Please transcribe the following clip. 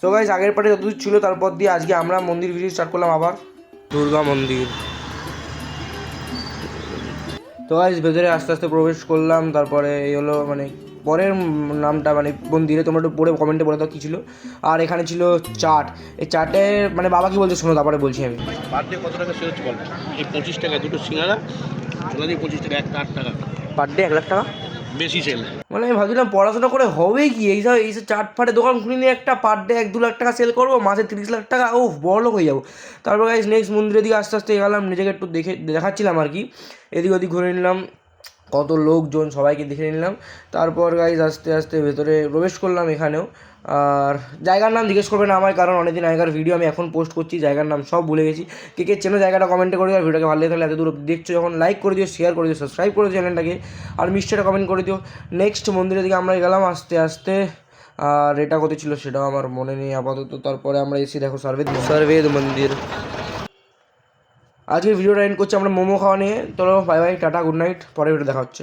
So guys আগের পার্টে যতদূর ছিল তারপর দিয়ে আজকে আমরা মন্দির ভিজিট স্টার্ট করলাম আবার দুর্গা মন্দির। তো গাইস ভেতরে আস্তে আস্তে প্রবেশ করলাম, তারপরে এই হলো মানে পরের নামটা মানে মন্দিরে তোমরা একটু পড়ে কমেন্টে বলে দাও কী ছিল। আর এখানে ছিল চাট, এই চাটের মানে বাবা কী বলছে শোনো তারপরে বলছি আমি। পার ডে কত টাকা সেল হচ্ছে বল? এই 25 টাকা দুটো সিঙ্গারা, চলে দিয়ে 25 টাকা, একটা 8 টাকা, পার ডে 1,00,000 টাকা বেশি সেল। মানে আমি ভাবছিলাম পড়াশোনা করে হবে কি এইসব চাট ফাটে দোকান খুলে নিয়ে একটা পার ডে 1-2 লাখ টাকা সেল করবো, মাসে 30 লাখ টাকা, ও বড়লোক হয়ে যাবো। তারপর গাইস নেক্সট মন্দিরের দিকে আস্তে আস্তে এগোলাম, নিজেকে একটু দেখাচ্ছিলাম আর কি, এদিক ওদিক ঘুরে নিলাম, কত লোকজন সবাইকে দেখে নিলাম। তারপর গাইজ আস্তে আস্তে ভেতরে প্রবেশ করলাম এখানেও। আর জায়গার নাম জিজ্ঞেস করবে না আমায়, কারণ অনেকদিন আগেকার ভিডিও আমি এখন পোস্ট করছি, জায়গার নাম সব ভুলে গেছি। কে কে চেনো জায়গাটা কমেন্টে করে দিও, আর ভিডিওকে ভালো লেগে থাকলে এত দূর দেখছো যখন লাইক করে দিও, শেয়ার করে দিও, সাবস্ক্রাইব করে দিও চ্যানেলটাকে, আর মিষ্টিটা কমেন্ট করে দিও। নেক্সট মন্দিরের দিকে আমরা গেলাম আস্তে আস্তে, আর এটা কোথায় ছিল সেটাও আমার মনে নেই আপাতত। তারপরে আমরা এসে দেখো সর্বেদ মন্দির। আজকের ভিডিওটা এন্ড করছি আমরা মোমো খাওয়া নিয়ে। চলো bye bye, tata, good night, পরে ভিডিও দেখা হচ্ছে।